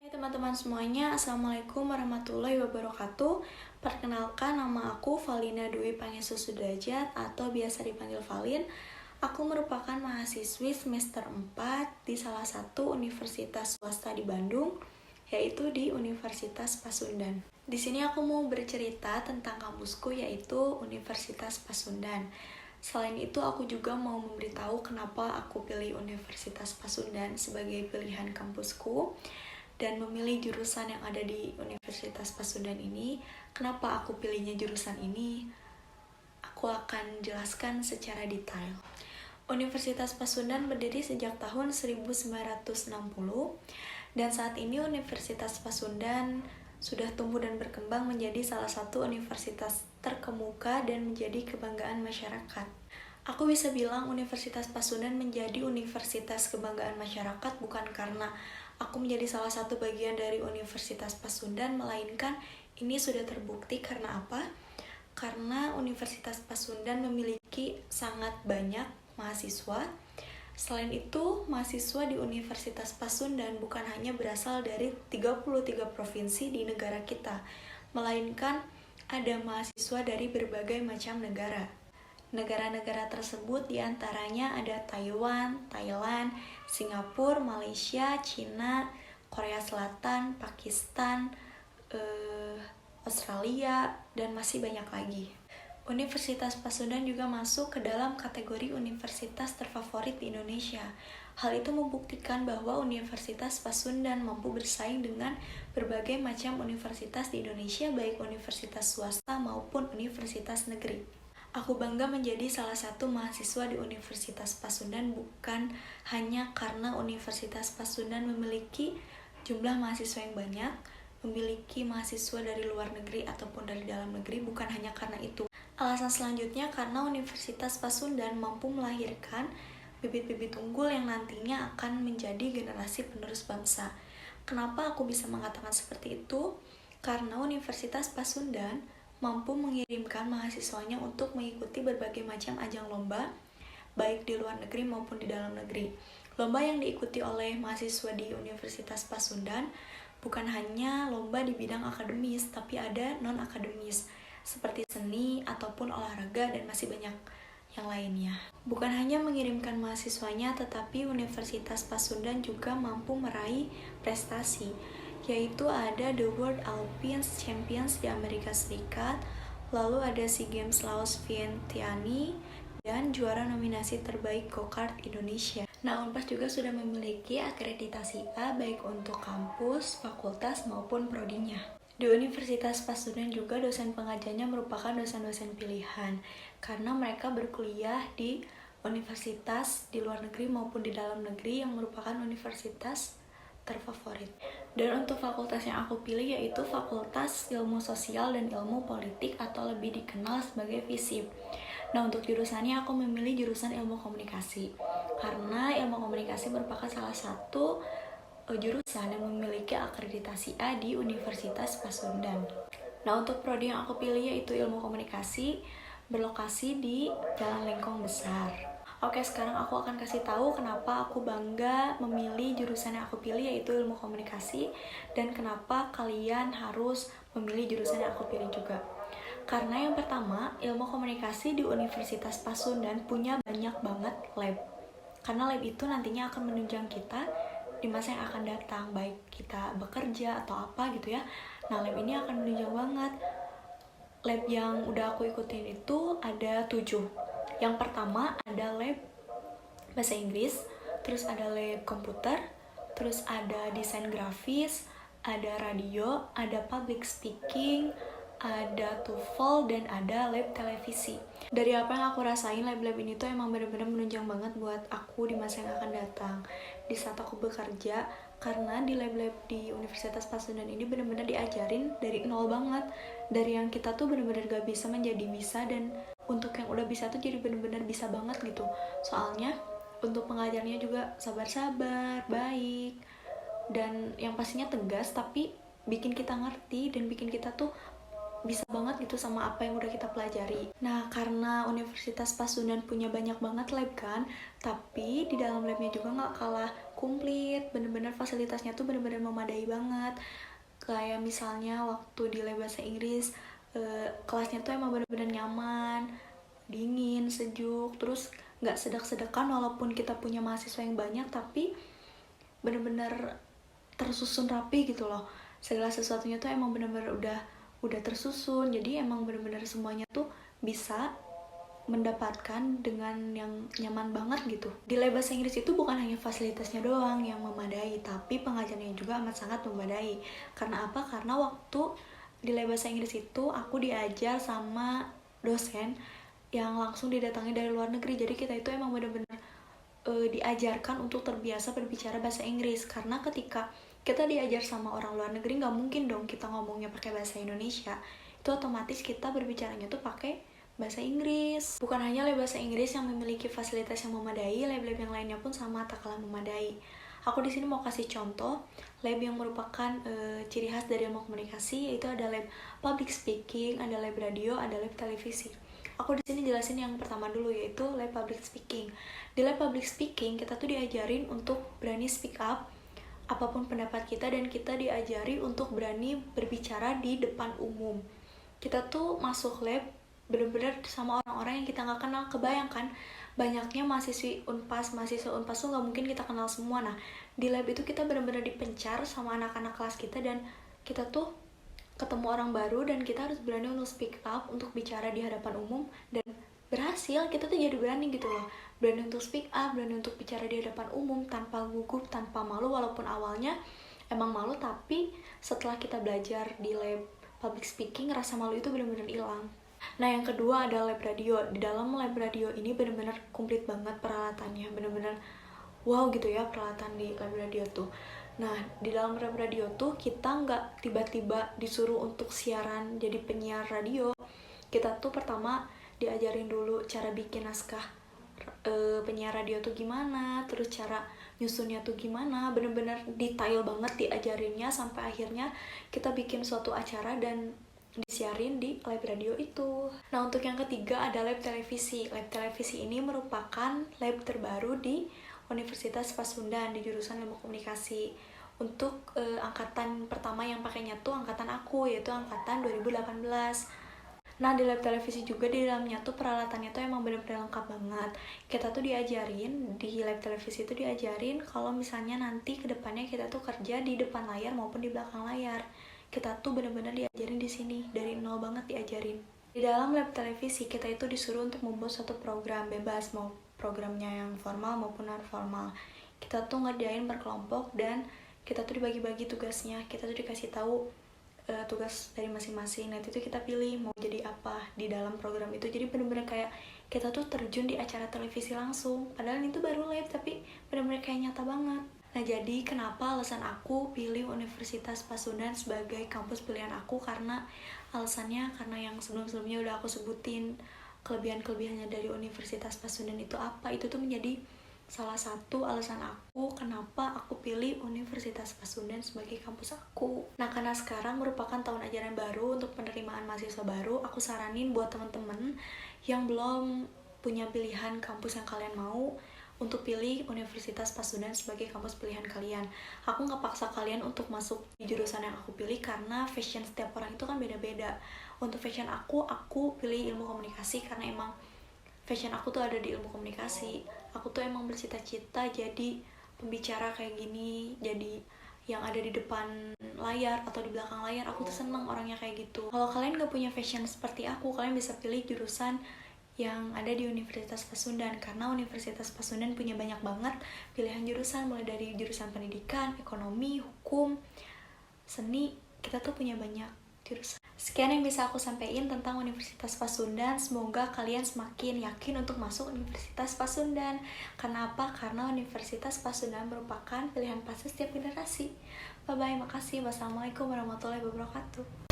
Hai teman-teman semuanya, Assalamualaikum warahmatullahi wabarakatuh. Perkenalkan, nama aku Valina Dwi Pangestu Sudrajat atau biasa dipanggil Valin. Aku merupakan mahasiswi semester 4 di salah satu universitas swasta di Bandung, yaitu di Universitas Pasundan. Di sini aku mau bercerita tentang kampusku, yaitu Universitas Pasundan. Selain itu, aku juga mau memberitahu kenapa aku pilih Universitas Pasundan sebagai pilihan kampusku dan memilih jurusan yang ada di Universitas Pasundan ini. Kenapa aku pilihnya jurusan ini? Aku akan jelaskan secara detail. Universitas Pasundan berdiri sejak tahun 1960 dan saat ini Universitas Pasundan sudah tumbuh dan berkembang menjadi salah satu universitas terkemuka dan menjadi kebanggaan masyarakat. Aku bisa bilang Universitas Pasundan menjadi universitas kebanggaan masyarakat bukan karena aku menjadi salah satu bagian dari Universitas Pasundan, melainkan ini sudah terbukti karena apa? Karena Universitas Pasundan memiliki sangat banyak mahasiswa. Selain itu, mahasiswa di Universitas Pasundan bukan hanya berasal dari 33 provinsi di negara kita, melainkan ada mahasiswa dari berbagai macam negara. Negara-negara tersebut diantaranya ada Taiwan, Thailand, Singapura, Malaysia, Cina, Korea Selatan, Pakistan, Australia, dan masih banyak lagi. Universitas Pasundan juga masuk ke dalam kategori universitas terfavorit di Indonesia. Hal itu membuktikan bahwa Universitas Pasundan mampu bersaing dengan berbagai macam universitas di Indonesia, baik universitas swasta maupun universitas negeri. Aku bangga menjadi salah satu mahasiswa di Universitas Pasundan bukan hanya karena Universitas Pasundan memiliki jumlah mahasiswa yang banyak, memiliki mahasiswa dari luar negeri ataupun dari dalam negeri, bukan hanya karena itu. Alasan selanjutnya karena Universitas Pasundan mampu melahirkan bibit-bibit unggul yang nantinya akan menjadi generasi penerus bangsa. Kenapa aku bisa mengatakan seperti itu? Karena Universitas Pasundan mampu mengirimkan mahasiswanya untuk mengikuti berbagai macam ajang lomba, baik di luar negeri maupun di dalam negeri. Lomba yang diikuti oleh mahasiswa di Universitas Pasundan bukan hanya lomba di bidang akademis, tapi ada non-akademis, seperti seni ataupun olahraga dan masih banyak yang lainnya. Bukan hanya mengirimkan mahasiswanya, tetapi Universitas Pasundan juga mampu meraih prestasi, yaitu ada The World Alpine Champions di Amerika Serikat, lalu ada SEA Games Laos Vientiane, dan juara nominasi terbaik go-kart Indonesia. Nah, Unpas juga sudah memiliki akreditasi A baik untuk kampus, fakultas, maupun prodinya. Di Universitas Pasundan juga dosen pengajarnya merupakan dosen-dosen pilihan, karena mereka berkuliah di universitas di luar negeri maupun di dalam negeri yang merupakan universitas terfavorit. Dan untuk fakultas yang aku pilih yaitu Fakultas Ilmu Sosial dan Ilmu Politik atau lebih dikenal sebagai FISIP. Nah, untuk jurusannya aku memilih jurusan Ilmu Komunikasi karena Ilmu Komunikasi merupakan salah satu jurusan yang memiliki akreditasi A di Universitas Pasundan. Nah, untuk prodi yang aku pilih yaitu Ilmu Komunikasi, berlokasi di Jalan Lengkong Besar. Oke, sekarang aku akan kasih tahu kenapa aku bangga memilih jurusan yang aku pilih yaitu Ilmu Komunikasi dan kenapa kalian harus memilih jurusan yang aku pilih juga. Karena yang pertama, Ilmu Komunikasi di Universitas Pasundan punya banyak banget lab. Karena lab itu nantinya akan menunjang kita di masa yang akan datang, baik kita bekerja atau apa gitu ya. Nah, lab ini akan menunjang banget. Lab yang udah aku ikutin itu ada 7. Yang pertama ada lab bahasa Inggris, terus ada lab komputer, terus ada desain grafis, ada radio, ada public speaking, ada TOEFL, dan ada lab televisi. Dari apa yang aku rasain, lab-lab ini tuh emang benar-benar menunjang banget buat aku di masa yang akan datang di saat aku bekerja, karena di lab-lab di Universitas Pasundan ini benar-benar diajarin dari nol banget, dari yang kita tuh benar-benar gak bisa menjadi bisa, dan untuk yang udah bisa tuh jadi benar-benar bisa banget gitu. Soalnya untuk pengajarnya juga sabar-sabar, baik, dan yang pastinya tegas, tapi bikin kita ngerti dan bikin kita tuh bisa banget gitu sama apa yang udah kita pelajari. Nah, karena Universitas Pasundan punya banyak banget lab kan, tapi di dalam labnya juga nggak kalah komplit, bener-bener fasilitasnya tuh bener-bener memadai banget. Kayak misalnya waktu di lab bahasa Inggris, kelasnya tuh emang bener-bener nyaman, dingin, sejuk, terus nggak sedak-sedakan walaupun kita punya mahasiswa yang banyak, tapi bener-bener tersusun rapi gitu loh. Segala sesuatunya tuh emang bener-bener udah tersusun, jadi emang bener-bener semuanya tuh bisa mendapatkan dengan yang nyaman banget gitu. Di lab bahasa Inggris itu bukan hanya fasilitasnya doang yang memadai, tapi pengajarnya juga amat sangat memadai. Karena apa? Karena waktu di lab bahasa Inggris itu aku diajar sama dosen yang langsung didatangi dari luar negeri. Jadi kita itu emang bener-bener diajarkan untuk terbiasa berbicara bahasa Inggris. Karena ketika kita diajar sama orang luar negeri, nggak mungkin dong kita ngomongnya pakai bahasa Indonesia. Itu otomatis kita berbicaranya tuh pakai bahasa Inggris. Bukan hanya lab bahasa Inggris yang memiliki fasilitas yang memadai, lab-lab yang lainnya pun sama tak kalah memadai. Aku di sini mau kasih contoh lab yang merupakan ciri khas dari ilmu komunikasi, yaitu ada lab public speaking, ada lab radio, ada lab televisi. Aku di sini jelasin yang pertama dulu, yaitu lab public speaking. Di lab public speaking kita tuh diajarin untuk berani speak up apapun pendapat kita, dan kita diajari untuk berani berbicara di depan umum. Kita tuh masuk lab bener-bener sama orang-orang yang kita nggak kenal. Kebayangkan banyaknya mahasiswa Unpas tuh nggak mungkin kita kenal semua. Nah, di lab itu kita bener-bener dipencar sama anak-anak kelas kita, dan kita tuh ketemu orang baru, dan kita harus berani untuk speak up, untuk bicara di hadapan umum, dan berhasil. Kita tuh jadi berani gitu loh, berani untuk speak up, berani untuk bicara di hadapan umum tanpa gugup, tanpa malu. Walaupun awalnya emang malu, tapi setelah kita belajar di lab public speaking, rasa malu itu benar-benar hilang. Nah, yang kedua ada lab radio. Di dalam lab radio ini benar-benar komplit banget peralatannya, benar-benar wow gitu ya peralatan di lab radio tuh. Nah, di dalam lab radio tuh kita nggak tiba-tiba disuruh untuk siaran jadi penyiar radio. Kita tuh pertama diajarin dulu cara bikin naskah penyiar radio tuh gimana, terus cara nyusunnya tuh gimana, bener-bener detail banget diajarinnya, sampai akhirnya kita bikin suatu acara dan disiarin di lab radio itu. Nah, untuk yang ketiga ada lab televisi. Lab televisi ini merupakan lab terbaru di Universitas Pasundan di jurusan ilmu komunikasi. Untuk angkatan pertama yang pakainya tuh angkatan aku, yaitu angkatan 2018. Nah, di lab televisi juga di dalamnya tuh peralatannya tuh emang bener-bener lengkap banget. Kita tuh diajarin, di lab televisi itu diajarin kalau misalnya nanti kedepannya kita tuh kerja di depan layar maupun di belakang layar. Kita tuh bener-bener diajarin di sini, dari nol banget diajarin. Di dalam lab televisi kita itu disuruh untuk membuat suatu program bebas, mau programnya yang formal maupun non formal. Kita tuh ngerjain berkelompok, dan kita tuh dibagi-bagi tugasnya. Kita tuh dikasih tahu tugas dari masing-masing. Nanti tuh kita pilih mau jadi apa di dalam program itu. Jadi bener-bener kayak kita tuh terjun di acara televisi langsung. Padahal itu baru live, tapi bener-bener kayak nyata banget. Nah, jadi kenapa alasan aku pilih Universitas Pasundan sebagai kampus pilihan aku, karena alasannya karena yang sebelum-sebelumnya udah aku sebutin kelebihan-kelebihannya dari Universitas Pasundan itu apa. Itu tuh menjadi salah satu alasan aku kenapa aku pilih Universitas Pasundan sebagai kampus aku. Nah, karena sekarang merupakan tahun ajaran baru untuk penerimaan mahasiswa baru, aku saranin buat teman-teman yang belum punya pilihan kampus yang kalian mau, untuk pilih Universitas Pasundan sebagai kampus pilihan kalian. Aku nggak paksa kalian untuk masuk di jurusan yang aku pilih, karena fashion setiap orang itu kan beda-beda. Untuk fashion aku pilih ilmu komunikasi karena emang fashion aku tuh ada di ilmu komunikasi. Aku tuh emang bercita-cita jadi pembicara kayak gini, jadi yang ada di depan layar atau di belakang layar. Aku tuh seneng orangnya kayak gitu. Kalau kalian gak punya fashion seperti aku, kalian bisa pilih jurusan yang ada di Universitas Pasundan, karena Universitas Pasundan punya banyak banget pilihan jurusan, mulai dari jurusan pendidikan, ekonomi, hukum, seni. Kita tuh punya banyak jurusan. Sekian yang bisa aku sampaikan tentang Universitas Pasundan. Semoga kalian semakin yakin untuk masuk Universitas Pasundan. Karena apa? Karena Universitas Pasundan merupakan pilihan pasti setiap generasi. Bye-bye, makasih. Wassalamualaikum warahmatullahi wabarakatuh.